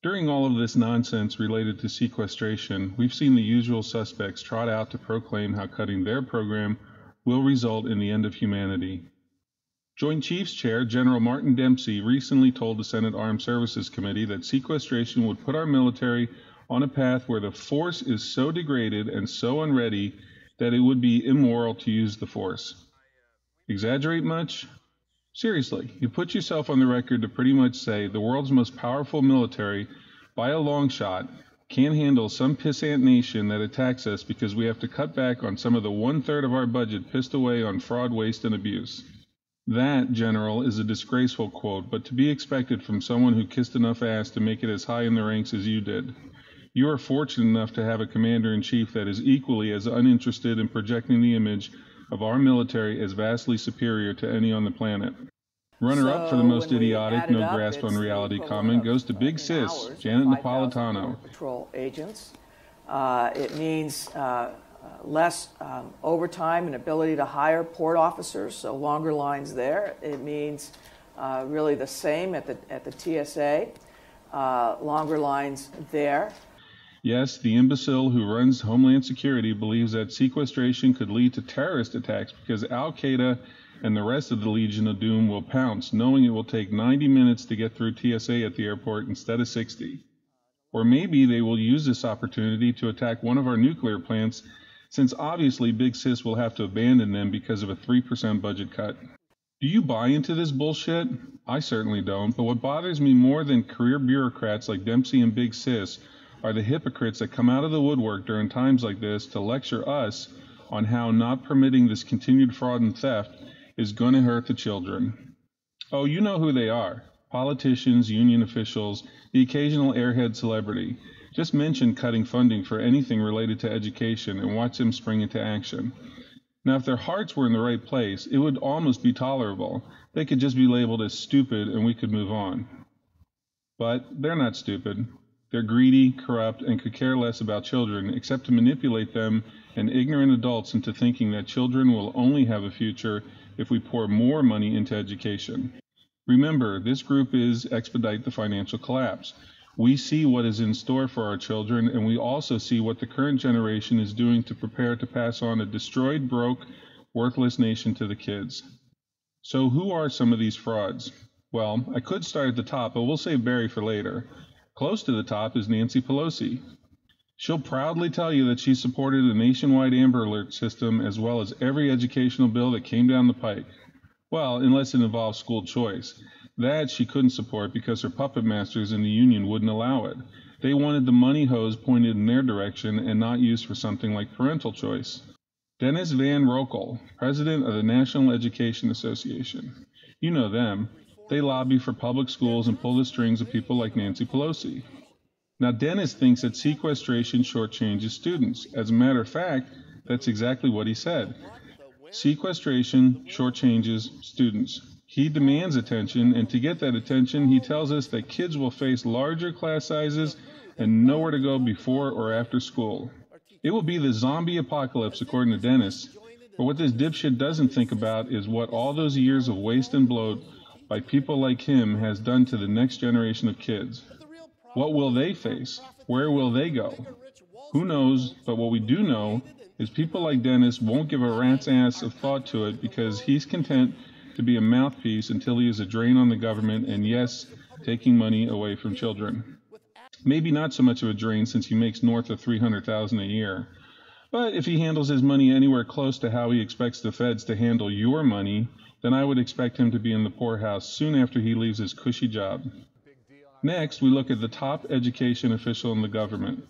During all of this nonsense related to sequestration, we've seen the usual suspects trot out to proclaim how cutting their program will result in the end of humanity. Joint Chiefs Chair General Martin Dempsey recently told the Senate Armed Services Committee that sequestration would put our military on a path where the force is so degraded and so unready that it would be immoral to use the force. Exaggerate much? Seriously, you put yourself on the record to pretty much say the world's most powerful military, by a long shot, can't handle some pissant nation that attacks us because we have to cut back on some of the 1/3 of our budget pissed away on fraud, waste, and abuse. That, General, is a disgraceful quote, but to be expected from someone who kissed enough ass to make it as high in the ranks as you did. You are fortunate enough to have a commander-in-chief that is equally as uninterested in projecting the image of our military as vastly superior to any on the planet. Runner-up for the most idiotic, no grasp on reality comment goes to Big Sis, Janet Napolitano. Patrol agents. It means less overtime and ability to hire port officers, so longer lines there. It means really the same at the TSA, longer lines there. Yes, the imbecile who runs Homeland Security believes that sequestration could lead to terrorist attacks because Al-Qaeda and the rest of the Legion of Doom will pounce, knowing it will take 90 minutes to get through TSA at the airport instead of 60. Or maybe they will use this opportunity to attack one of our nuclear plants, since obviously Big Sis will have to abandon them because of a 3% budget cut. Do you buy into this bullshit? I certainly don't, but what bothers me more than career bureaucrats like Dempsey and Big Sis are the hypocrites that come out of the woodwork during times like this to lecture us on how not permitting this continued fraud and theft is going to hurt the children. Oh, you know who they are. Politicians, union officials, the occasional airhead celebrity. Just mention cutting funding for anything related to education and watch them spring into action. Now, if their hearts were in the right place, it would almost be tolerable. They could just be labeled as stupid and we could move on. But they're not stupid. They're greedy, corrupt, and could care less about children except to manipulate them and ignorant adults into thinking that children will only have a future if we pour more money into education. Remember, this group is expedite the financial collapse. We see what is in store for our children, and we also see what the current generation is doing to prepare to pass on a destroyed, broke, worthless nation to the kids. So who are some of these frauds? Well, I could start at the top, but we'll save Barry for later. Close to the top is Nancy Pelosi. She'll proudly tell you that she supported a nationwide Amber Alert system as well as every educational bill that came down the pike. Well, unless it involves school choice. That she couldn't support because her puppet masters in the union wouldn't allow it. They wanted the money hose pointed in their direction and not used for something like parental choice. Dennis Van Rokel, president of the National Education Association. You know them. They lobby for public schools and pull the strings of people like Nancy Pelosi. Now, Dennis thinks that sequestration shortchanges students. As a matter of fact, that's exactly what he said. Sequestration shortchanges students. He demands attention, and to get that attention, he tells us that kids will face larger class sizes and nowhere to go before or after school. It will be the zombie apocalypse, according to Dennis. But what this dipshit doesn't think about is what all those years of waste and bloat by people like him has done to the next generation of kids. What will they face? Where will they go? Who knows, but what we do know is people like Dennis won't give a rat's ass of thought to it because he's content to be a mouthpiece until he is a drain on the government and, yes, taking money away from children. Maybe not so much of a drain since he makes north of $300,000 a year. But if he handles his money anywhere close to how he expects the feds to handle your money, then I would expect him to be in the poorhouse soon after he leaves his cushy job. Next, we look at the top education official in the government.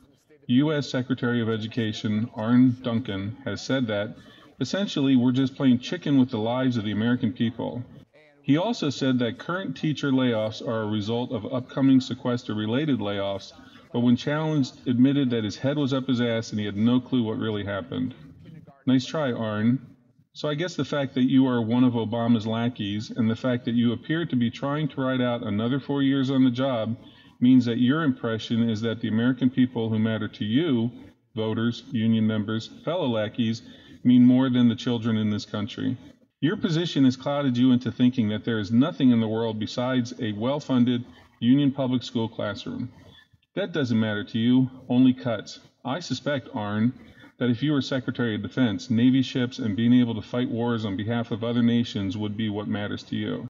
U.S. Secretary of Education Arne Duncan has said that, essentially, we're just playing chicken with the lives of the American people. He also said that current teacher layoffs are a result of upcoming sequester-related layoffs, but when challenged, admitted that his head was up his ass and he had no clue what really happened. Nice try, Arne. So I guess the fact that you are one of Obama's lackeys and the fact that you appear to be trying to ride out another 4 years on the job means that your impression is that the American people who matter to you, voters, union members, fellow lackeys, mean more than the children in this country. Your position has clouded you into thinking that there is nothing in the world besides a well-funded union public school classroom. That doesn't matter to you, only cuts. I suspect, Arn, that if you were Secretary of Defense, Navy ships and being able to fight wars on behalf of other nations would be what matters to you.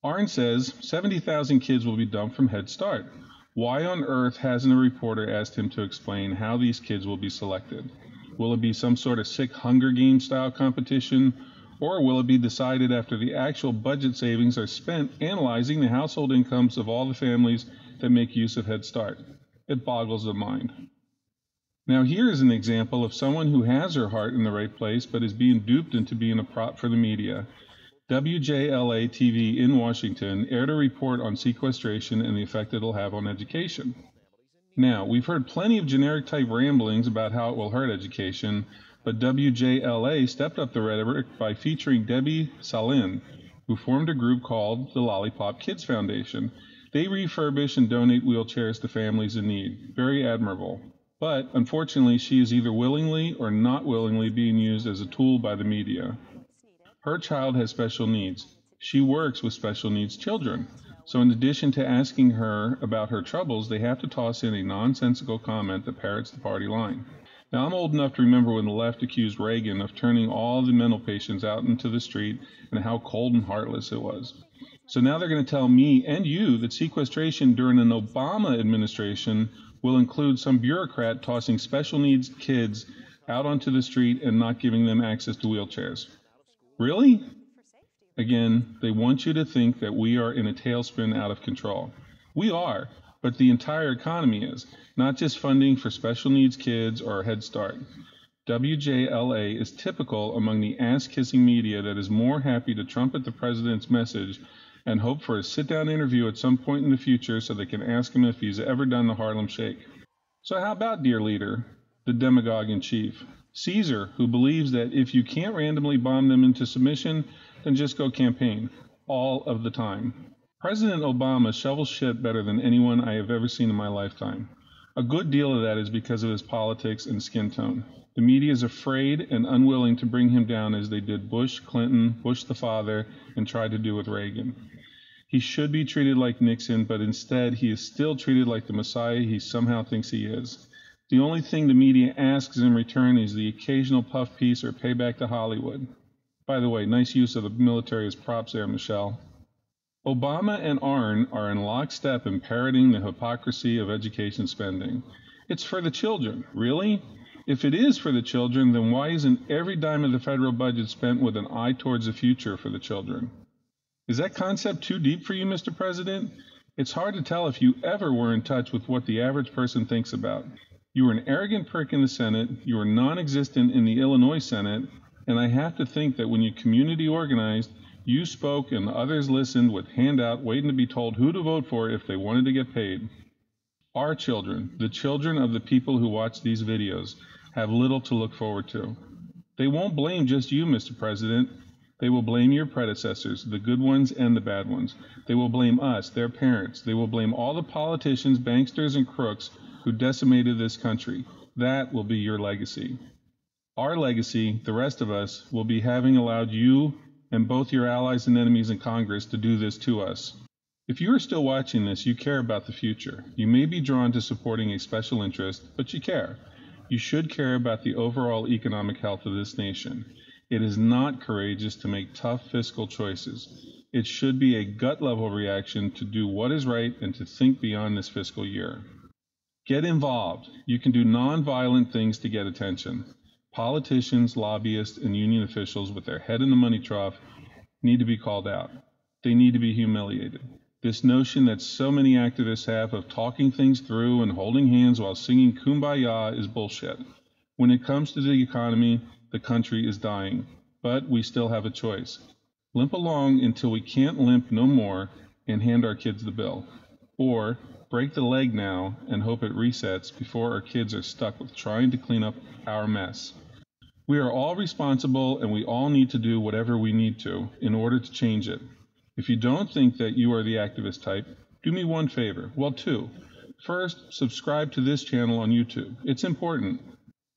Arn says 70,000 kids will be dumped from Head Start. Why on earth hasn't a reporter asked him to explain how these kids will be selected? Will it be some sort of sick Hunger Games style competition, or will it be decided after the actual budget savings are spent analyzing the household incomes of all the families that make use of Head Start? It boggles the mind. Now here is an example of someone who has her heart in the right place but is being duped into being a prop for the media. WJLA TV in Washington aired a report on sequestration and the effect it'll have on education. Now, we've heard plenty of generic type ramblings about how it will hurt education, but WJLA stepped up the rhetoric by featuring Debbie Salin, who formed a group called the Lollipop Kids Foundation. They refurbish and donate wheelchairs to families in need. Very admirable. But, unfortunately, she is either willingly or not willingly being used as a tool by the media. Her child has special needs. She works with special needs children. So in addition to asking her about her troubles, they have to toss in a nonsensical comment that parrots the party line. Now, I'm old enough to remember when the left accused Reagan of turning all the mental patients out into the street and how cold and heartless it was. So now they're going to tell me and you that sequestration during an Obama administration will include some bureaucrat tossing special needs kids out onto the street and not giving them access to wheelchairs. Really? Again, they want you to think that we are in a tailspin out of control. We are, but the entire economy is, not just funding for special needs kids or Head Start. WJLA is typical among the ass-kissing media that is more happy to trumpet the president's message and hope for a sit-down interview at some point in the future so they can ask him if he's ever done the Harlem Shake. So how about, dear leader, the demagogue-in-chief, Caesar, who believes that if you can't randomly bomb them into submission, then just go campaign, all of the time. President Obama shovels shit better than anyone I have ever seen in my lifetime. A good deal of that is because of his politics and skin tone. The media is afraid and unwilling to bring him down as they did Bush, Clinton, Bush the father, and tried to do with Reagan. He should be treated like Nixon, but instead he is still treated like the Messiah he somehow thinks he is. The only thing the media asks in return is the occasional puff piece or payback to Hollywood. By the way, nice use of the military as props there, Michelle. Obama and Arn are in lockstep in parroting the hypocrisy of education spending. It's for the children. Really? If it is for the children, then why isn't every dime of the federal budget spent with an eye towards the future for the children? Is that concept too deep for you, Mr. President? It's hard to tell if you ever were in touch with what the average person thinks about. You were an arrogant prick in the Senate, you were non-existent in the Illinois Senate, and I have to think that when you community organized, you spoke and others listened with handout waiting to be told who to vote for if they wanted to get paid. Our children, the children of the people who watch these videos, have little to look forward to. They won't blame just you, Mr. President. They will blame your predecessors, the good ones and the bad ones. They will blame us, their parents. They will blame all the politicians, banksters, and crooks who decimated this country. That will be your legacy. Our legacy, the rest of us, will be having allowed you and both your allies and enemies in Congress to do this to us. If you are still watching this, you care about the future. You may be drawn to supporting a special interest, but you care. You should care about the overall economic health of this nation. It is not courageous to make tough fiscal choices. It should be a gut-level reaction to do what is right and to think beyond this fiscal year. Get involved. You can do non-violent things to get attention. Politicians, lobbyists, and union officials with their head in the money trough need to be called out. They need to be humiliated. This notion that so many activists have of talking things through and holding hands while singing Kumbaya is bullshit. When it comes to the economy, the country is dying, but we still have a choice. Limp along until we can't limp no more and hand our kids the bill. Or break the leg now and hope it resets before our kids are stuck with trying to clean up our mess. We are all responsible and we all need to do whatever we need to in order to change it. If you don't think that you are the activist type, do me one favor. Well, two. First, subscribe to this channel on YouTube. It's important.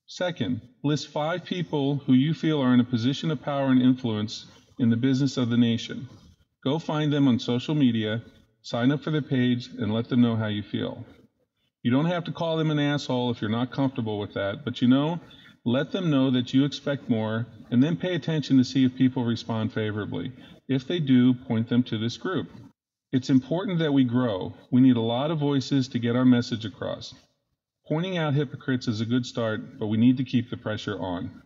Second, list 5 people who you feel are in a position of power and influence in the business of the nation. Go find them on social media, sign up for their page, and let them know how you feel. You don't have to call them an asshole if you're not comfortable with that, but let them know that you expect more, and then pay attention to see if people respond favorably. If they do, point them to this group. It's important that we grow. We need a lot of voices to get our message across. Pointing out hypocrites is a good start, but we need to keep the pressure on.